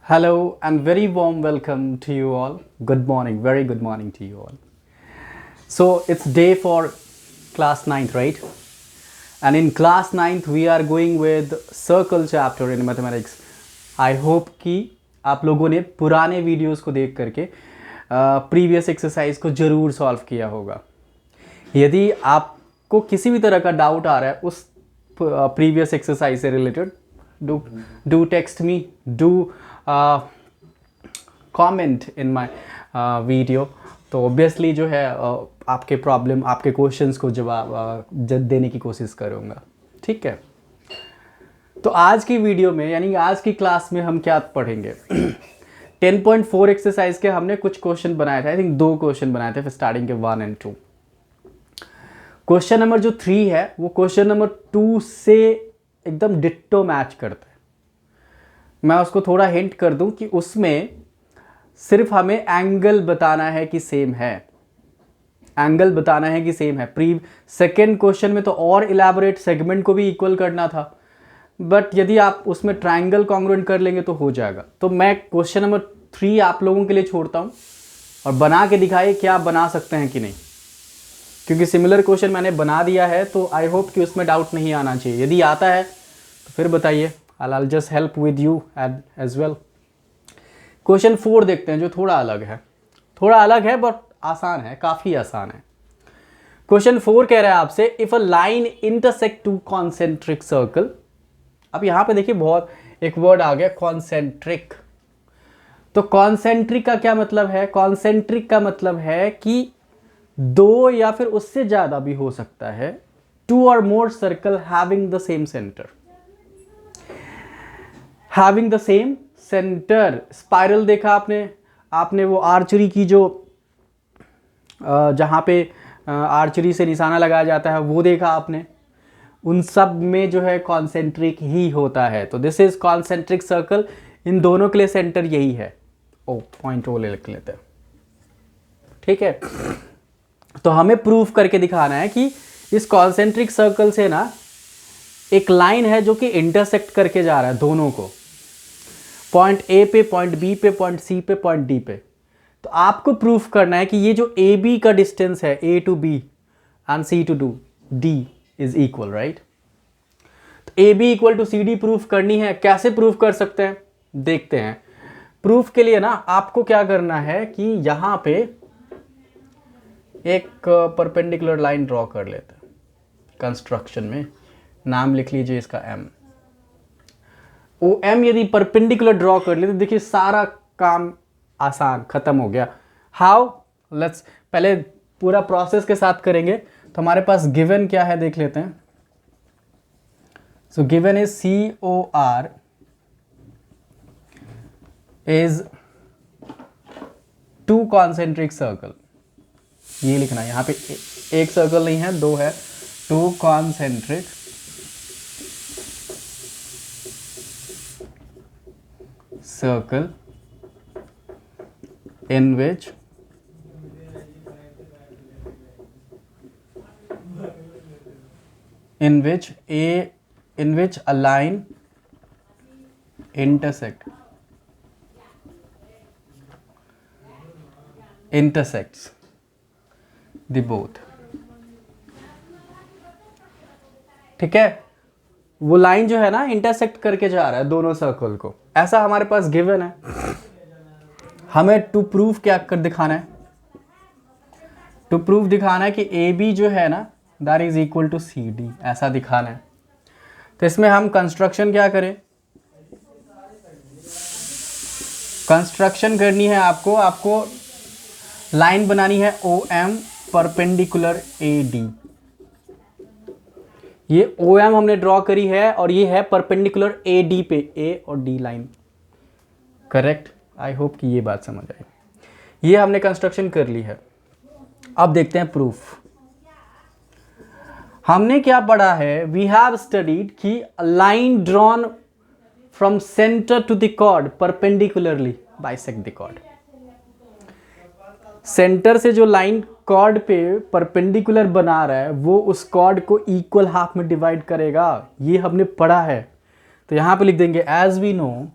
Hello and very warm welcome to you all. Good morning, very good morning to you all. So it's day for class 9th, right? And in class 9th we are going with circle chapter in mathematics. I hope कि आप लोगों ने पुराने videos को देख करके previous exercise को ज़रूर सॉल्व किया होगा. यदि आपको किसी भी तरह का डाउट आ रहा है उस प्रीवियस एक्सरसाइज से related, do text me, do comment in my video. तो ऑब्वियसली जो है आपके प्रॉब्लम, आपके क्वेश्चंस को जवाब देने की कोशिश करूँगा. ठीक है. तो आज की वीडियो में यानी आज की क्लास में हम क्या पढ़ेंगे. 10.4 एक्सरसाइज के हमने कुछ क्वेश्चन बनाए थे. आई थिंक 2 क्वेश्चन बनाए थे स्टार्टिंग के 1 और 2. क्वेश्चन नंबर जो 3 है वो क्वेश्चन नंबर 2 से एकदम डिट्टो मैच करता है. मैं उसको थोड़ा हिंट कर दूं कि उसमें सिर्फ हमें एंगल बताना है कि सेम है. एंगल बताना है कि सेम है. सेकेंड क्वेश्चन में तो और इलैबोरेट सेगमेंट को भी इक्वल करना था, बट यदि आप उसमें ट्रायंगल कॉन्ग्रुएंट कर लेंगे तो हो जाएगा. तो मैं क्वेश्चन नंबर 3 आप लोगों के लिए छोड़ता हूं और बना के दिखाइए क्या आप बना सकते हैं कि नहीं, क्योंकि सिमिलर क्वेश्चन मैंने बना दिया है. तो आई होप कि उसमें डाउट नहीं आना चाहिए. यदि आता है तो फिर बताइए. I'll just help with you as well. Question 4 देखते हैं जो थोड़ा अलग है बट आसान है, काफ़ी आसान है. क्वेश्चन 4 कह रहा है आपसे if a line intersect to concentric circle. अब यहाँ पे देखिए बहुत एक वर्ड आ गया कॉन्सेंट्रिक. तो कॉन्सेंट्रिक का क्या मतलब है? कॉन्सेंट्रिक का मतलब है कि 2 या फिर उससे ज़्यादा भी हो सकता है. 2 और more circle having the same centre. Having the same centre. Spiral देखा आपने वो आर्चरी की जो जहाँ पे आर्चरी से निशाना लगाया जाता है वो देखा आपने. उन सब में जो है कॉन्सेंट्रिक ही होता है. तो दिस इज कॉन्सेंट्रिक सर्कल. इन दोनों के लिए सेंटर यही है. पॉइंट ओ लिख लेते हैं. ठीक है. तो हमें प्रूफ करके दिखाना है कि इस कॉन्सेंट्रिक सर्कल से ना एक लाइन है जो कि इंटरसेक्ट करके जा रहा है दोनों को, पॉइंट ए पे, पॉइंट बी पे, पॉइंट सी पे, पॉइंट डी पे. तो आपको प्रूफ करना है कि ये जो ए बी का डिस्टेंस है, A to B and C to D is equal, right. तो A B equal to C D proof करनी है. कैसे प्रूफ कर सकते हैं देखते हैं. प्रूफ के लिए ना आपको क्या करना है कि यहां पे एक परपेंडिकुलर लाइन ड्रॉ कर लेते हैं. कंस्ट्रक्शन में नाम लिख लीजिए इसका एम. ओ एम यदि परपेंडिकुलर ड्रॉ कर ले तो देखिए सारा काम आसान खत्म हो गया. हाउ? लेट्स पहले पूरा प्रोसेस के साथ करेंगे. तो हमारे पास गिवन क्या है देख लेते हैं. So given is COR is 2 concentric circle. ये लिखना है यहाँ पे. एक सर्कल नहीं है, 2 है. 2 concentric circle in which a line intersects the both. ठीक है. वो लाइन जो है ना इंटरसेक्ट करके जा रहा है दोनों सर्कल को. ऐसा हमारे पास गिवन है. हमें टू प्रूफ क्या कर दिखाना है? टू प्रूफ दिखाना है कि ए बी जो है ना that is equal to C D. ऐसा दिखाना है. तो इसमें हम कंस्ट्रक्शन क्या करें? कंस्ट्रक्शन करनी है आपको लाइन बनानी है O M perpendicular A D. ये ओ एम हमने ड्रॉ करी है और ये है परपेंडिकुलर ए डी पे. ए और डी लाइन. करेक्ट. आई होप कि ये बात समझ आई. ये हमने कंस्ट्रक्शन कर ली है. अब देखते हैं प्रूफ. हमने क्या पढ़ा है? वी हैव स्टडीड कि line drawn from centre to the chord perpendicularly bisect the chord. Centre से जो लाइन कॉर्ड पे परपेंडिकुलर बना रहा है वो उस कॉर्ड को इक्वल हाफ में डिवाइड करेगा. ये हमने पढ़ा है. तो यहां पे लिख देंगे as we know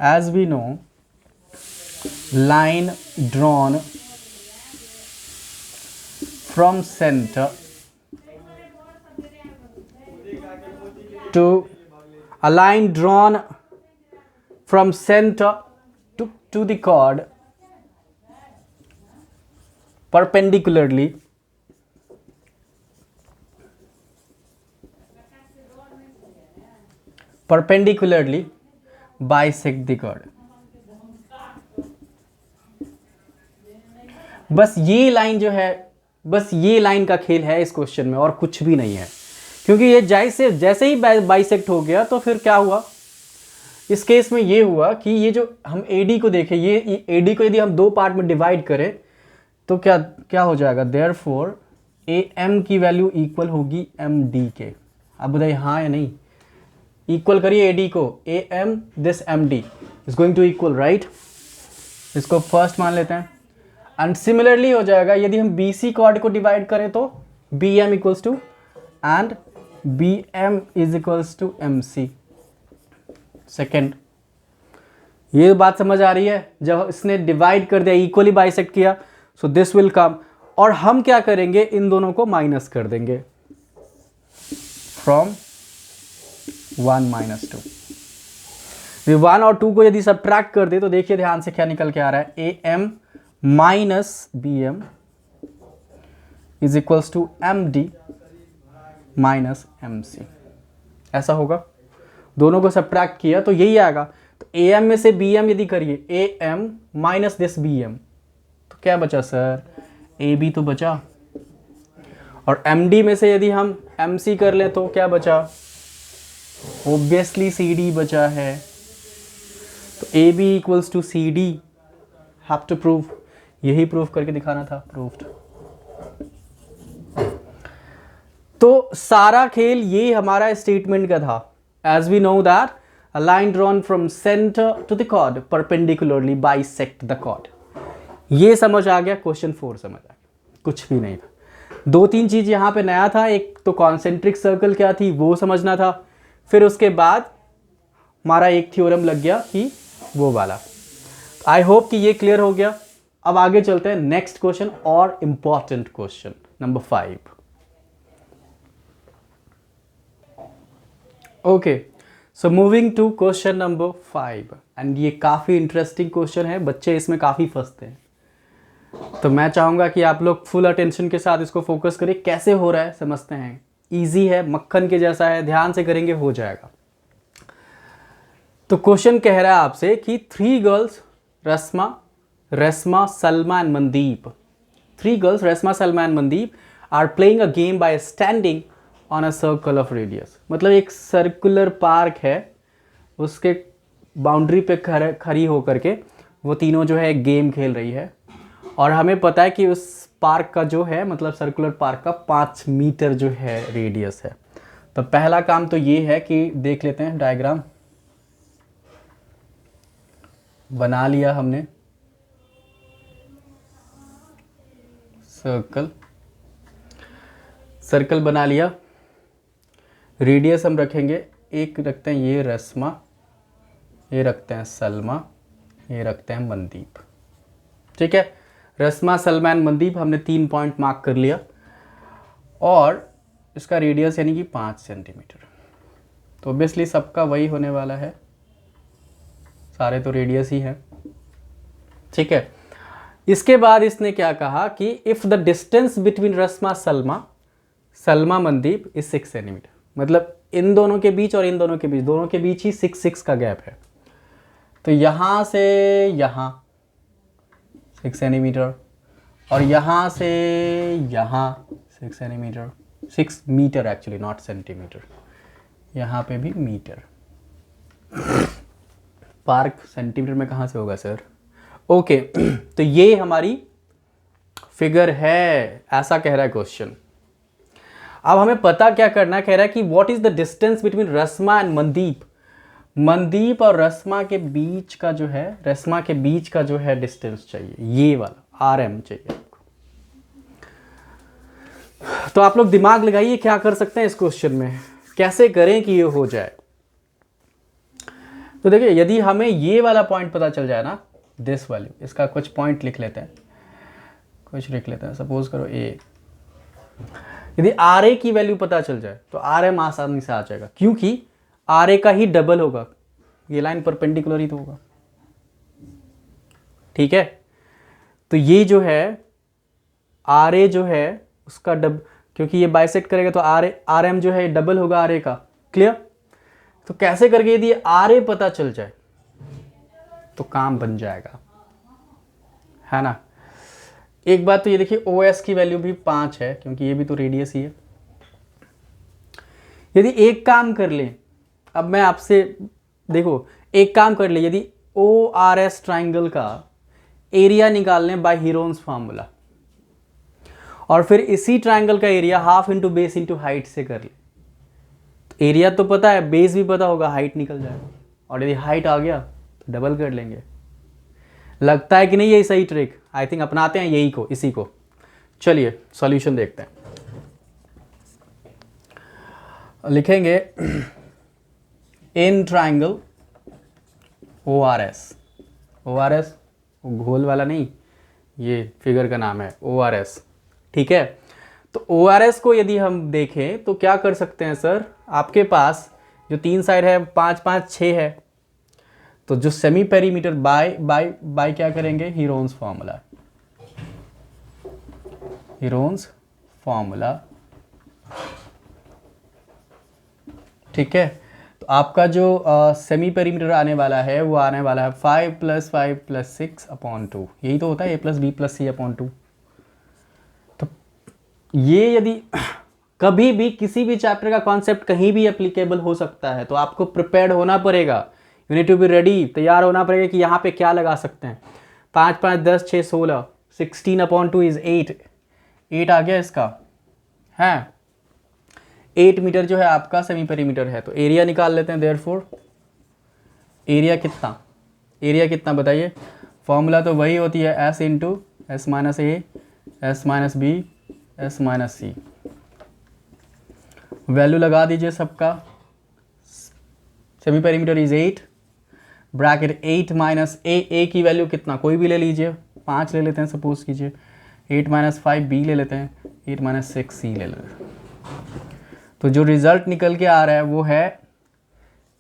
as we know, line drawn from center to a line drawn from center to the chord perpendicularly bisect the chord. बस ये लाइन जो है, बस ये लाइन का खेल है इस क्वेश्चन में और कुछ भी नहीं है, क्योंकि ये जैसे ही बाइसेक्ट हो गया तो फिर क्या हुआ इस केस में, ये हुआ कि ये जो हम AD को देखें, ये AD को यदि हम दो पार्ट में डिवाइड करें तो क्या हो जाएगा, देयरफॉर AM की वैल्यू इक्वल होगी MD के। अब बताइए हाँ या नहीं, इक्वल करिए AD को, AM this MD is going to equal, right. इसको फर्स्ट मान लेते हैं। एंड सिमिलरली हो जाएगा यदि हम BC कॉर्ड को डिवाइड करें तो BM equals to and BM is equals to MC। Second, ये बात समझ आ रही है, जब इसने डिवाइड कर दिया, इक्वली बाइसेक्ट किया, सो दिस विल कम, और हम क्या करेंगे, इन दोनों को माइनस कर देंगे फ्रॉम 1 - 2। 1 और 2 को यदि सब्ट्रैक्ट कर दे तो देखिए ध्यान से क्या निकल के आ रहा है, AM minus BM is equals to MD minus MC। ऐसा होगा, दोनों को सब्ट्रैक्ट किया तो यही आएगा। तो AM में से BM यदि करिए, AM माइनस दिस BM, तो क्या बचा सर, AB तो बचा, और MD में से यदि हम MC कर लें तो क्या बचा, ऑब्वियसली CD बचा है। तो AB equals to CD, have to prove, यही प्रूव करके दिखाना था, प्रूव्ड। तो सारा खेल ये हमारा स्टेटमेंट का था। As we know that a line drawn from center to the chord perpendicularly bisect the chord। ये समझ आ गया, क्वेश्चन 4 समझ आ गया, कुछ भी नहीं था। 2-3 चीज यहाँ पे नया था, एक तो कॉन्सेंट्रिक सर्कल क्या थी वो समझना था, फिर उसके बाद हमारा एक थ्योरम लग गया कि वो वाला। आई होप कि ये क्लियर हो गया। अब आगे चलते हैं नेक्स्ट क्वेश्चन, और important question number 5। Okay, so moving to question number 5, and ये काफ़ी इंटरेस्टिंग क्वेश्चन है, बच्चे इसमें काफ़ी फंसते हैं, तो मैं चाहूँगा कि आप लोग फुल अटेंशन के साथ इसको फोकस करिए। कैसे हो रहा है समझते हैं, इजी है, मक्खन के जैसा है, ध्यान से करेंगे हो जाएगा। तो क्वेश्चन कह रहा है आपसे कि 3 girls Rasma, Salma and Mandeep, 3 girls Rasma, Salma and Mandeep are playing a game by standing on a circle of radius. मतलब एक सर्कुलर पार्क है, उसके बाउंड्री पे खड़ी होकर के वो तीनों जो है गेम खेल रही है, और हमें पता है कि उस पार्क का जो है, मतलब सर्कुलर पार्क का 5 मीटर जो है रेडियस है। तो पहला काम तो ये है कि देख लेते हैं, डायग्राम बना लिया हमने, सर्कल बना लिया, रेडियस हम रखेंगे, एक रखते हैं ये रस्मा, ये रखते हैं सलमा, ये रखते हैं मनदीप। ठीक है, रस्मा, सलमा एंड मनदीप हमने 3 पॉइंट मार्क कर लिया, और इसका रेडियस यानी कि 5 सेंटीमीटर। तो ऑब्वियसली सबका वही होने वाला है, सारे तो रेडियस ही हैं। ठीक है, इसके बाद इसने क्या कहा कि if the distance between Rasma Salma Mandeep is 6 centimetre, मतलब इन दोनों के बीच और इन दोनों के बीच ही 6 का गैप है। तो यहाँ से यहाँ 6 सेंटीमीटर, और यहाँ से यहाँ 6 centimetre, 6 metre actually, not centimetre, यहाँ पे भी मीटर। पार्क सेंटीमीटर में कहाँ से होगा सर? ओके, तो ये हमारी फिगर है, ऐसा कह रहा है क्वेश्चन। अब हमें पता क्या करना, कह रहा है कि what is the distance between Rasma and Mandeep. Mandeep और रस्मा के बीच का जो है, रस्मा के बीच का जो है डिस्टेंस चाहिए, ये वाला RM चाहिए आपको। तो आप लोग दिमाग लगाइए क्या कर सकते हैं इस क्वेश्चन में, कैसे करें कि ये हो जाए। तो देखिए यदि हमें ये वाला पॉइंट पता चल जाए ना, दिस वैल्यू, इसका कुछ पॉइंट लिख लेते हैं, सपोज करो ए। यदि आर ए की वैल्यू पता चल जाए तो आर एम आसानी से आ जाएगा, क्योंकि आर ए का ही डबल होगा, ये लाइन परपेंडिकुलर ही तो होगा, ठीक है। तो ये जो है आर ए जो है उसका क्योंकि ये बाइसेक्ट करेगा तो आर एम जो है डबल होगा आर ए का, क्लियर। तो कैसे करके यदि आर ए पता चल जाए तो काम बन जाएगा, है ना। एक बात तो ये देखिए ओ एस की वैल्यू भी 5 है, क्योंकि ये भी तो रेडियस ही है। यदि एक काम कर ले, अब मैं आपसे देखो एक काम कर ले, यदि ओ आर एस ट्राइंगल का एरिया निकाल लें बाय हीरोन्स फार्मूला, और फिर इसी ट्राइंगल का area half into base into height से कर ले, तो एरिया तो पता है, बेस भी पता होगा, हाइट निकल जाएगा, और यदि हाइट आ गया तो डबल कर लेंगे। लगता है कि नहीं यही सही ट्रिक, आई थिंक अपनाते हैं यही को, इसी को। चलिए सॉल्यूशन देखते हैं। लिखेंगे in triangle O R S, घोल वाला नहीं, ये फिगर का नाम है ओ आर एस, ठीक है। तो ओ आर एस को यदि हम देखें तो क्या कर सकते हैं सर, आपके पास जो 3 साइड है 5 5 6 है, तो जो सेमी पेरीमीटर बाय क्या करेंगे, हीरोन्स फॉर्मूला, ठीक है। तो आपका जो सेमी पेरीमीटर आने वाला है वो आने वाला है 5 + 5 + 6/2, यही तो होता है a + b + c/2। तो ये यदि कभी भी किसी भी चैप्टर का कॉन्सेप्ट कहीं भी एप्लीकेबल हो सकता है, तो आपको प्रिपेयर्ड होना पड़ेगा, you need to be ready, तैयार होना पड़ेगा कि यहाँ पे क्या लगा सकते हैं। 5 5 10 6 16, 16/2 इज 8 आ गया इसका, है 8 मीटर जो है आपका सेमी पेरीमीटर है। तो एरिया निकाल लेते हैं, देयरफॉर एरिया कितना बताइए। फॉर्मूला तो वही होती है S × S - A S - B S - C। Value लगा दीजिए सबका, semi perimeter is 8, bracket 8 - A की वैल्यू कितना, कोई भी ले लीजिए, 5 ले लेते हैं सपोज कीजिए, 8 - 5 B ले लेते हैं, 8 - 6 C ले लेते हैं। तो जो रिजल्ट निकल के आ रहा है वो है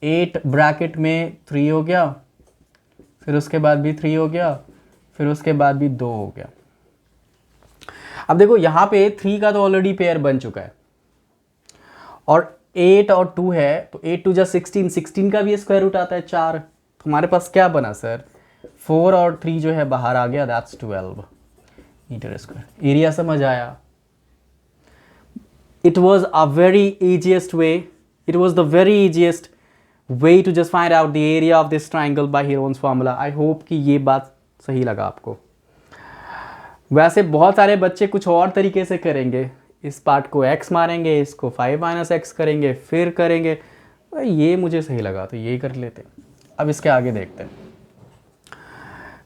8 ब्रैकेट में 3 हो गया, फिर उसके बाद भी 3 हो गया, फिर उसके बाद भी 2 हो गया। अब देखो यहाँ पे 3 का तो ऑलरेडी पेयर बन चुका है, और 8 और 2 है, तो 8 2 16 का भी स्क्वायर रूट आता है 4। तो हमारे पास क्या बना सर, 4 और 3 जो है बाहर आ गया, दैट्स 12 मीटर स्क्वायर। एरिया समझ आया। It was the very easiest way to just find out the area of this triangle by Heron's formula. I hope कि ये बात सही लगा आपको। वैसे बहुत सारे बच्चे कुछ और तरीके से करेंगे, इस पार्ट को x मारेंगे, इसको 5 - x करेंगे, फिर करेंगे, ये मुझे सही लगा तो ये कर लेते हैं। अब इसके आगे देखते हैं।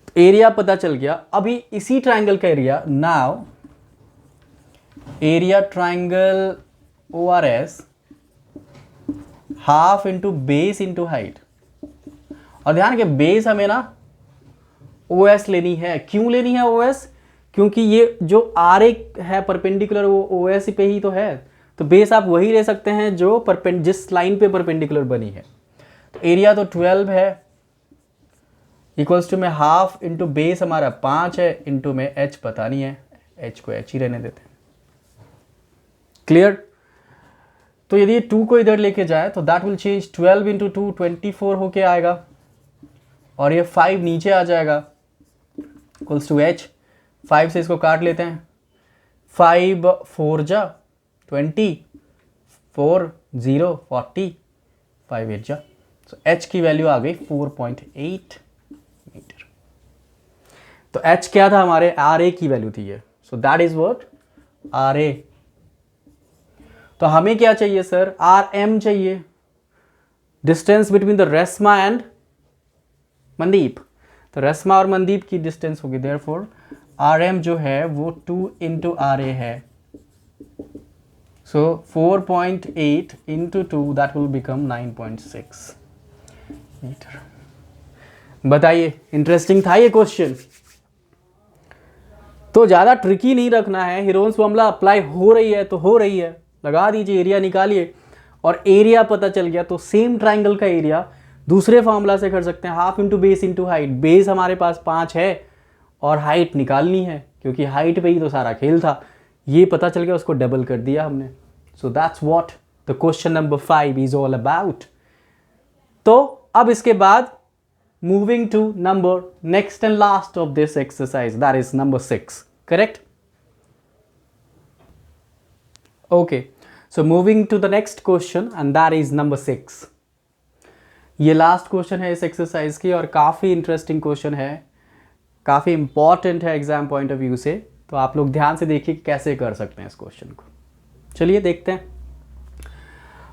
तो एरिया पता चल गया, अभी इसी ट्राइंगल का area, now area triangle ORS half into base into height. और ध्यान के बेस हमें ना OS लेनी है। क्यों लेनी है OS? क्योंकि ये जो RA है परपेंडिकुलर वो OS पे ही तो है, तो बेस आप वही ले सकते हैं जो जिस लाइन पे परपेंडिकुलर बनी है। तो एरिया तो 12 है, इक्वल्स टू में हाफ इंटू बेस हमारा 5 है, इंटू में h पता नहीं है, h को h ही रहने देते हैं। क्लियर? तो यदि 2 को इधर लेके जाए तो दैट विल चेंज, 12 इंटू 2 24 होके आएगा, और ये 5 नीचे आ जाएगा, इक्वल्स टू h। 5 से इसको काट लेते हैं, 5 4 जा 20, 4 0 40, 5 8 जा, तो h की वैल्यू आ गई 4.8 मीटर। तो h क्या था हमारे, RA की वैल्यू थी ये, so that is what RA। तो हमें क्या चाहिए सर, RM चाहिए, distance between the Reshma and Mandeep. तो रेशमा और मनदीप की डिस्टेंस होगी, देयरफॉर RM जो है वो 2 इंटू RA है, so 4.8 into 2 that will become 9.6। Metre. बताइए, इंटरेस्टिंग था ये क्वेश्चन? तो ज़्यादा ट्रिकी नहीं रखना है, हीरोन्स फॉर्मूला अप्लाई हो रही है तो हो रही है, लगा दीजिए, एरिया निकालिए, और एरिया पता चल गया तो सेम ट्राइंगल का एरिया दूसरे फॉर्मूला से कर सकते हैं, half into base into height. Base हमारे पास 5 है और हाइट निकालनी है, क्योंकि हाइट पे ही तो सारा खेल था। ये पता चल गया, उसको डबल कर दिया हमने। So that's what the question number 5 is all about. तो अब इसके बाद moving to number next and last of this exercise, that is number 6, correct? Okay, so moving to the next question and that is number 6। ये last question है इस exercise की और काफ़ी इंटरेस्टिंग क्वेश्चन है, काफ़ी इंपॉर्टेंट है एग्जाम पॉइंट ऑफ व्यू से। तो आप लोग ध्यान से देखिए कैसे कर सकते हैं इस क्वेश्चन को। चलिए देखते हैं।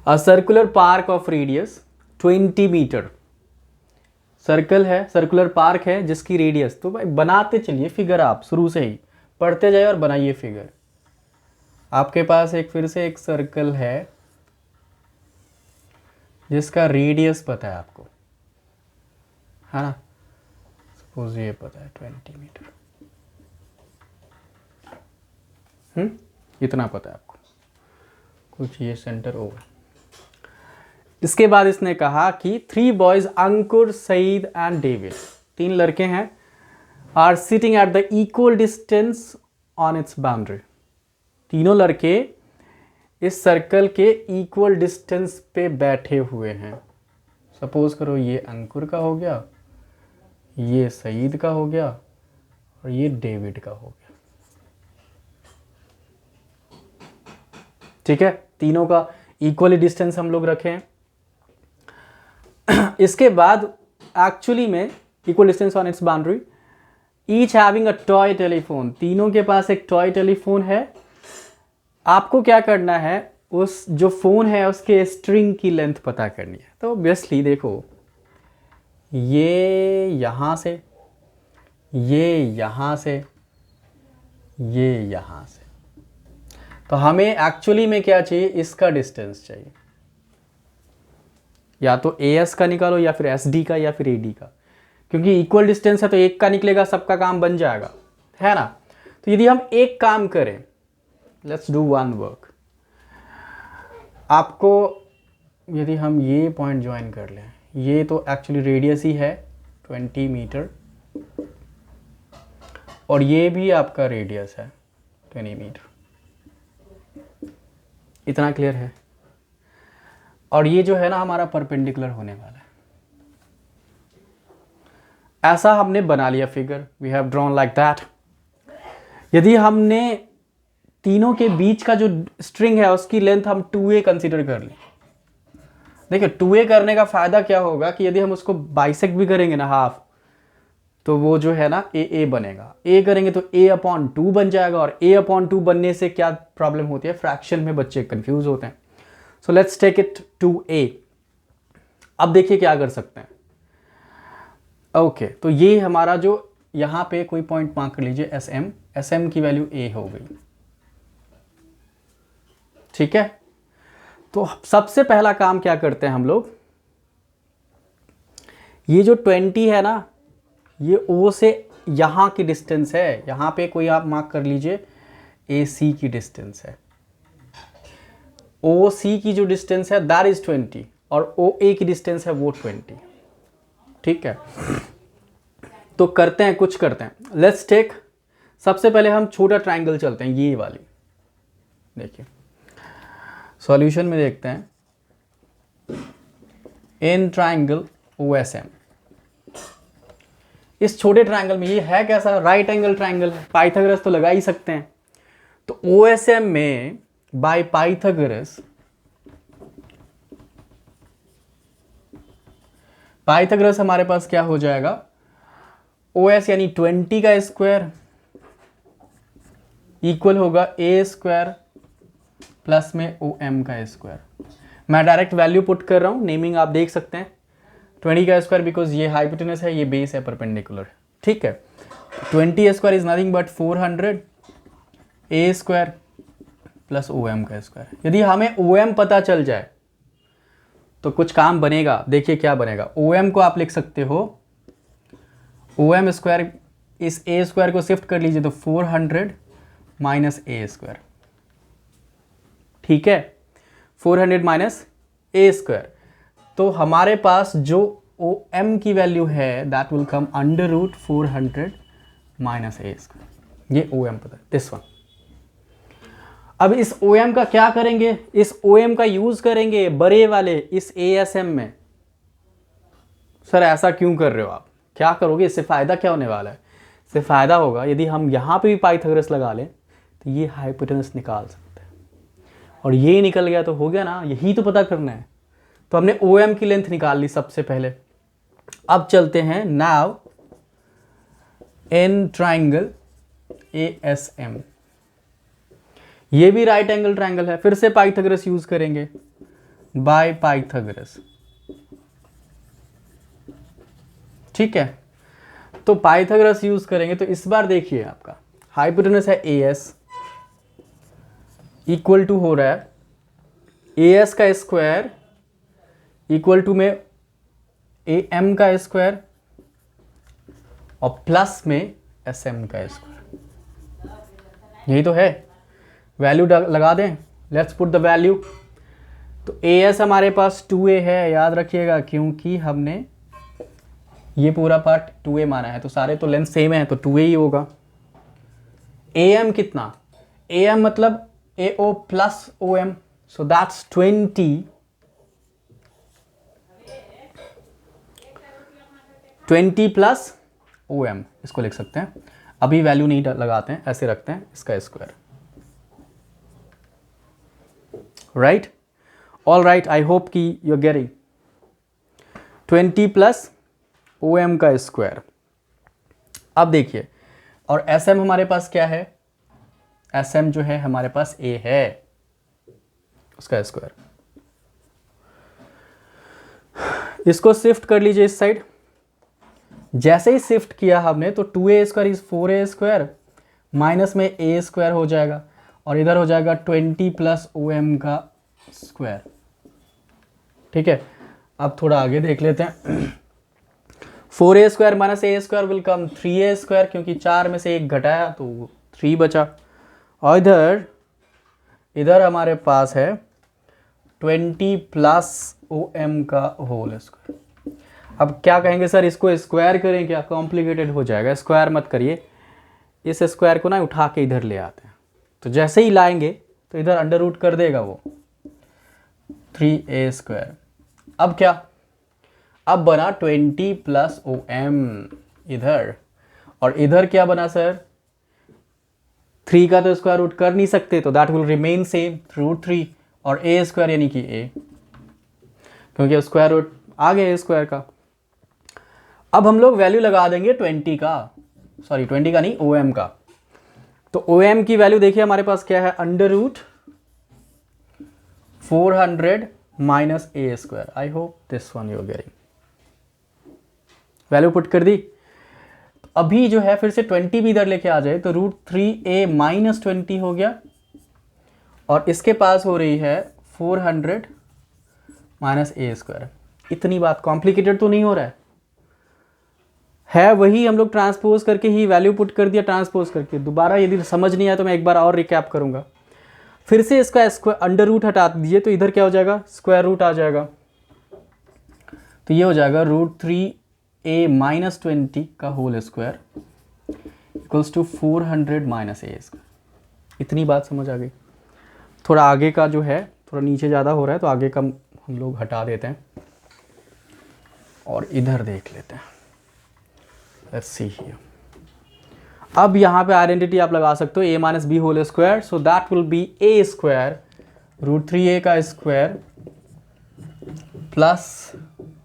A circular park of radius 20 metre. Circle है, सर्कुलर पार्क है जिसकी रेडियस, तो भाई बनाते चलिए फिगर, आप शुरू से ही पढ़ते जाइए और बनाइए फिगर। आपके पास एक फिर से एक सर्कल है जिसका रेडियस पता है आपको, है ना? सपोज ये पता है 20 मीटर, इतना पता है आपको, कुछ ये सेंटर ओ है। इसके बाद इसने कहा कि 3 boys, Ankur, Saeed and David, 3 लड़के हैं, are sitting at the equal distance on its boundary. तीनों लड़के इस सर्कल के इक्वल डिस्टेंस पे बैठे हुए हैं। सपोज करो ये अंकुर का हो गया, ये सईद का हो गया और ये डेविड का हो गया। ठीक है, तीनों का इक्वली डिस्टेंस हम लोग रखें। इसके बाद एक्चुअली में equal distance on its boundary, each having a toy telephone, तीनों के पास एक टॉय टेलीफोन है। आपको क्या करना है, उस जो फोन है उसके स्ट्रिंग की लेंथ पता करनी है। तो ऑब्वियसली देखो, ये यहाँ से, ये यहाँ से, ये यहाँ से, तो हमें एक्चुअली में क्या चाहिए, इसका डिस्टेंस चाहिए। या तो AS का निकालो या फिर SD का या फिर AD का, क्योंकि इक्वल डिस्टेंस है तो एक का निकलेगा, सबका काम बन जाएगा, है ना? तो यदि हम एक काम करें, लेट्स डू वन वर्क। आपको यदि हम ये पॉइंट ज्वाइन कर लें, ये तो एक्चुअली रेडियस ही है 20 मीटर और ये भी आपका रेडियस है 20 मीटर। इतना क्लियर है? और ये जो है ना हमारा परपेंडिकुलर होने वाला है। ऐसा हमने बना लिया figure, we have drawn like that. यदि हमने तीनों के बीच का जो स्ट्रिंग है उसकी लेंथ हम 2a कंसीडर कर लें। देखिए 2a करने का फायदा क्या होगा कि यदि हम उसको बाइसेक्ट भी करेंगे ना हाफ, तो वो जो है ना a बनेगा। a करेंगे तो a/2 बन जाएगा, और a/2 बनने से क्या प्रॉब्लम होती है, फ्रैक्शन में बच्चे कंफ्यूज होते हैं। So let's take it 2a। अब देखिए क्या कर सकते हैं। ओके, तो ये हमारा जो यहाँ पे कोई पॉइंट मार्क कर लीजिए, SM की वैल्यू a हो गई। ठीक है, तो सबसे पहला काम क्या करते हैं हम लोग, ये जो 20 है ना, ये O से यहाँ की डिस्टेंस है, यहाँ पे कोई आप मार्क कर लीजिए AC की डिस्टेंस है। OC की जो डिस्टेंस है दैट इज 20 और OA की डिस्टेंस है वो 20। ठीक है, तो करते हैं, कुछ करते हैं। लेट्स टेक, सबसे पहले हम छोटा ट्राइंगल चलते हैं, ये वाली। देखिए सॉल्यूशन में देखते हैं, इन ट्राइंगल OSM। इस छोटे ट्राइंगल में ये है कैसा, राइट एंगल ट्राइंगल, पाइथागोरस तो लगा ही सकते हैं। तो OSM में बाय पाइथागोरस, पाइथागोरस हमारे पास क्या हो जाएगा, OS यानी 20 का स्क्वायर इक्वल होगा A स्क्वायर प्लस में OM का स्क्वायर। मैं डायरेक्ट वैल्यू पुट कर रहा हूं, नेमिंग आप देख सकते हैं। 20 का स्क्वायर बिकॉज ये हाइपोटेनस है, ये बेस है, परपेंडिकुलर है। ठीक है, 20 square is nothing but 400 A square plus OM का स्क्वायर। यदि हमें OM पता चल जाए तो कुछ काम बनेगा। देखिए क्या बनेगा, ओ एम को आप लिख सकते हो ओ एम स्क्वायर, इस ए स्क्वायर को शिफ्ट कर लीजिए तो 400 माइनस ए स्क्वायर, ठीक है, 400 माइनस ए स्क्वायर। तो हमारे पास जो ओ एम की वैल्यू है that will come under root 400 minus a square. ये ओ एम पता है, दिस वन। अब इस ओ एम का क्या करेंगे, इस ओ एम का यूज करेंगे बड़े वाले इस ए एस एम में। सर ऐसा क्यों कर रहे हो आप, क्या करोगे, इससे फायदा क्या होने वाला है? इससे फायदा होगा यदि हम यहां पे भी पाइथागोरस लगा लें तो ये हाइपोटेनस निकाल सकते हैं, और ये निकल गया तो हो गया ना, यही तो पता करना है। तो हमने ओ एम की लेंथ निकाल ली सबसे पहले। अब चलते हैं now in triangle A S M, ये भी राइट एंगल ट्राइंगल है, फिर से पाइथागोरस यूज करेंगे, बाय पाइथागोरस, ठीक है। तो पाइथागोरस यूज करेंगे तो इस बार देखिए आपका हाइपोटेनस है ए एस, इक्वल टू हो रहा है ए एस का स्क्वायर इक्वल टू में ए एम का स्क्वायर और प्लस में एस एम का स्क्वायर, यही तो है। वैल्यू लगा दें, लेट्स पुट द वैल्यू। तो ए एस हमारे पास 2a है, याद रखिएगा, क्योंकि हमने ये पूरा पार्ट 2a माना है, तो सारे तो लेंथ सेम है तो 2a ही होगा। ए एम कितना, ए एम मतलब A O plus O M, so that's 20 plus O M, इसको लिख सकते हैं। अभी वैल्यू नहीं लगाते हैं, ऐसे रखते हैं इसका square, right. All right, I hope कि you are getting 20 plus O M का स्क्वायर। अब देखिए, और एस एम हमारे पास क्या है, एस एम जो है हमारे पास ए है, उसका स्क्वायर। इसको शिफ्ट कर लीजिए इस साइड, जैसे ही शिफ्ट किया हमने तो 2a square is 4a square, minus में a स्क्वायर हो जाएगा, और इधर हो जाएगा 20 प्लस ओ एम का स्क्वायर, ठीक है। अब थोड़ा आगे देख लेते हैं। 4a square minus a square will come 3a square, क्योंकि 4 में से 1 घटाया तो 3 बचा, और इधर हमारे पास है 20 प्लस ओ एम का होल स्क्वायर। अब क्या कहेंगे सर, इसको स्क्वायर करें क्या, कॉम्प्लिकेटेड हो जाएगा। स्क्वायर मत करिए, इस स्क्वायर को ना उठा के इधर ले आते हैं, तो जैसे ही लाएंगे तो इधर अंडर रूट कर देगा वो 3a स्क्वायर। अब क्या, अब बना 20 प्लस ओ एम इधर, और इधर क्या बना सर, 3 का तो स्क्वायर रूट कर नहीं सकते, तो दैट विल रिमेन सेम √3, और a स्क्वायर यानी कि a, क्योंकि स्क्वायर रूट आ गया a स्क्वायर का। अब हम लोग वैल्यू लगा देंगे 20 का, सॉरी 20 का नहीं, ओ एम का। तो ओ एम की वैल्यू देखिए हमारे पास क्या है, under root 400 minus a square. I hope this one you are getting. Value put कर दी। अभी जो है फिर से 20 भी इधर लेके आ जाए तो √3a माइनस 20 हो गया, और इसके पास हो रही है 400 माइनस ए स्क्वायर। इतनी बात कॉम्प्लिकेटेड तो नहीं हो रहा है वही हम लोग ट्रांसपोज करके ही वैल्यू पुट कर दिया, ट्रांसपोज करके। दोबारा यदि समझ नहीं आया तो मैं एक बार और रिकैप करूंगा। फिर से इसका स्क्वायर अंडर रूट हटा दीजिए तो इधर क्या हो जाएगा, स्क्वायर रूट आ जाएगा, तो ये हो जाएगा √3a माइनस 20 का whole square equals to 400 minus a square. इतनी बात समझ आ गई। थोड़ा आगे का जो है थोड़ा नीचे ज़्यादा हो रहा है तो आगे का हम लोग हटा देते हैं और इधर देख लेते हैं। Let's see here. अब यहाँ पे आइडेंटिटी आप लगा सकते हो, a minus b whole square, so that will be a square √3a का स्क्वायर प्लस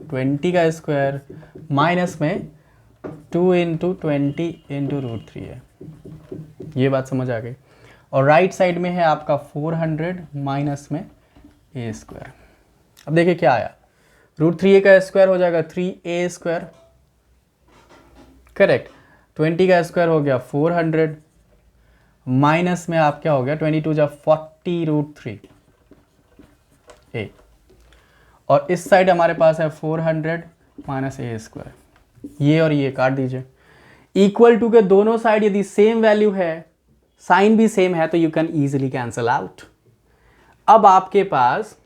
20 का स्क्वायर माइनस में 2 इंटू 20 इंटू √3a। ये बात समझ आ गई। और राइट साइड में है आपका 400 माइनस में a स्क्वायर। अब देखिए क्या आया, √3a का स्क्वायर हो जाएगा 3a स्क्वायर, करेक्ट। 20 का स्क्वायर हो गया 400 माइनस में आप क्या हो गया 22 जा 40 √3a, और इस साइड हमारे पास है 400 माइनस ए स्क्वायर, ये और ये काट दीजिए। इक्वल टू के दोनों साइड यदि सेम वैल्यू है, साइन भी सेम है, तो you can easily cancel out. अब आपके पास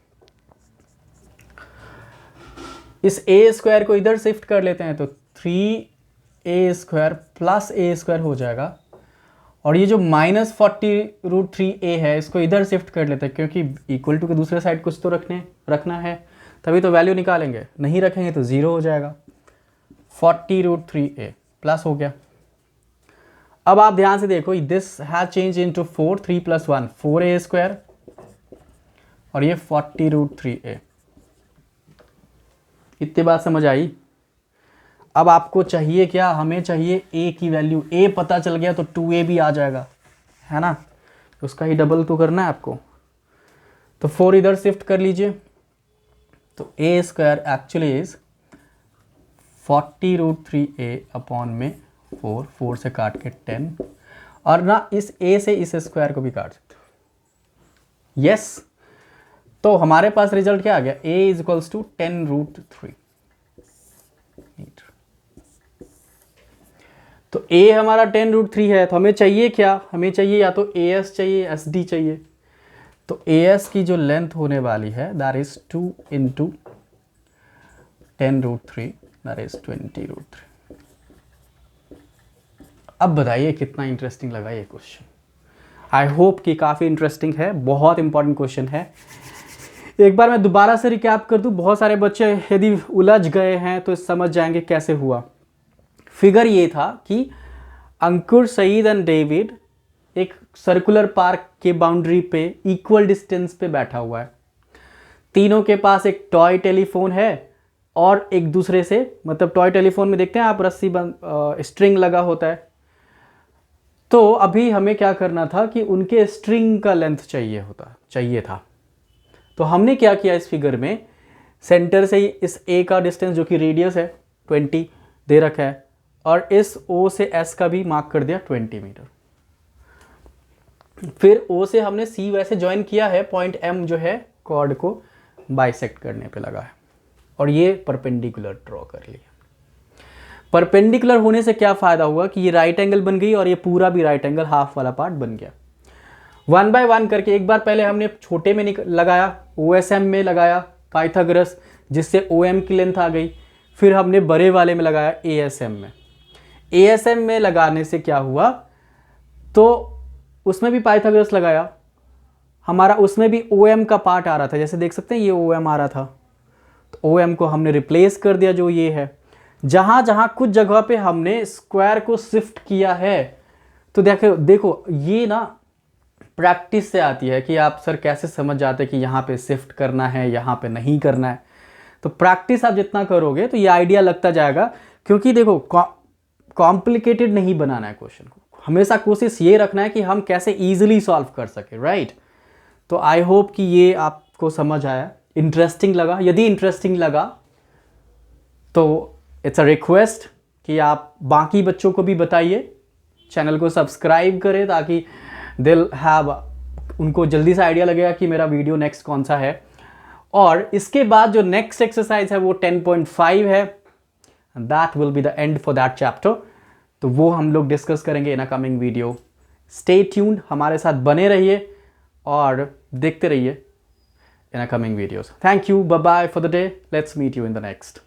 इस ए स्क्वायर को इधर शिफ्ट कर लेते हैं तो 3a स्क्वायर प्लस ए स्क्वायर हो जाएगा, और ये जो -40√3a है इसको इधर शिफ्ट कर लेते हैं, क्योंकि इक्वल टू के दूसरे साइड कुछ तो रखना है, तभी तो वैल्यू निकालेंगे, नहीं रखेंगे तो 0 हो जाएगा। 40√3a प्लस हो गया। अब आप ध्यान से देखो, this has change into 4, 3 + 1 4a square, और ये 40√3a। इतनी बात समझ आई? अब आपको चाहिए क्या? हमें चाहिए a की वैल्यू। a पता चल गया तो 2a भी आ जाएगा, है ना? उसका ही डबल तो करना है आपको, तो 4 इधर शिफ्ट कर लीजिए, तो a square actually is 40√3a upon में 4 से काट के 10, और ना इस a से इस स्क्वायर को भी काट सकते हो। यस, तो हमारे पास रिजल्ट क्या आ गया? a is equals to 10√3 metre. तो a हमारा 10√3 है, तो हमें चाहिए क्या? हमें चाहिए या तो as चाहिए, sd चाहिए। तो as की जो लेंथ होने वाली है दैट इज 2 × 10√3 दैट इज 20√3। अब बताइए कितना इंटरेस्टिंग लगा ये क्वेश्चन। आई होप कि काफ़ी इंटरेस्टिंग है, बहुत इंपॉर्टेंट क्वेश्चन है। एक बार मैं दोबारा से रिकैप कर दूं, बहुत सारे बच्चे यदि उलझ गए हैं तो समझ जाएंगे कैसे हुआ। फिगर ये था कि अंकुर, सईद एंड डेविड एक सर्कुलर पार्क के बाउंड्री पे इक्वल डिस्टेंस पे बैठा हुआ है। तीनों के पास एक टॉय टेलीफोन है और एक दूसरे से, मतलब टॉय टेलीफोन में देखते हैं आप रस्सी बंद स्ट्रिंग लगा होता है। तो अभी हमें क्या करना था कि उनके स्ट्रिंग का लेंथ चाहिए था। तो हमने क्या किया, इस फिगर में सेंटर से ही इस a का डिस्टेंस जो कि रेडियस है 20 दे रखा है, और इस O से S का भी मार्क कर दिया 20 मीटर। फिर O से हमने C वैसे ज्वाइन किया है, पॉइंट M जो है कॉर्ड को बाइसेक्ट करने पे लगा है, और ये परपेंडिकुलर ड्रॉ कर लिया। परपेंडिकुलर होने से क्या फ़ायदा हुआ कि ये राइट एंगल बन गई और ये पूरा भी राइट एंगल हाफ वाला पार्ट बन गया। 1 बाय 1 करके एक बार पहले हमने छोटे में लगाया, OSM में लगाया पाइथागोरस, जिससे OM की लेंथ आ गई। फिर हमने बड़े वाले में लगाया ASM में। ASM में लगाने से क्या हुआ, तो उसमें भी पाइथागोरस लगाया हमारा, उसमें भी OM का पार्ट आ रहा था, जैसे देख सकते हैं ये OM आ रहा था, तो OM को हमने रिप्लेस कर दिया जो ये है। जहाँ जहाँ कुछ जगह पे हमने स्क्वायर को शिफ्ट किया है, तो देखो ये ना प्रैक्टिस से आती है कि आप सर कैसे समझ जाते हैं कि यहाँ पे शिफ्ट करना है, यहाँ पे नहीं करना है। तो प्रैक्टिस आप जितना करोगे तो ये आइडिया लगता जाएगा, क्योंकि देखो कॉम्प्लिकेटेड नहीं बनाना है क्वेश्चन को, हमेशा कोशिश ये रखना है कि हम कैसे ईजिली सॉल्व कर सके, राइट। तो आई होप कि ये आपको समझ आया, इंटरेस्टिंग लगा। यदि इंटरेस्टिंग लगा तो इट्स अ रिक्वेस्ट कि आप बाकी बच्चों को भी बताइए, चैनल को सब्सक्राइब करें, ताकि दिल हैव, उनको जल्दी से आइडिया लगेगा कि मेरा वीडियो नेक्स्ट कौन सा है। और इसके बाद जो नेक्स्ट एक्सरसाइज है वो 10.5 है, that will be the end for that chapter. तो वो हम लोग डिस्कस करेंगे in a coming video. Stay tuned, हमारे साथ बने रहिए और देखते रहिए in a coming videos. Thank you, bye bye for the day, let's meet you in the next.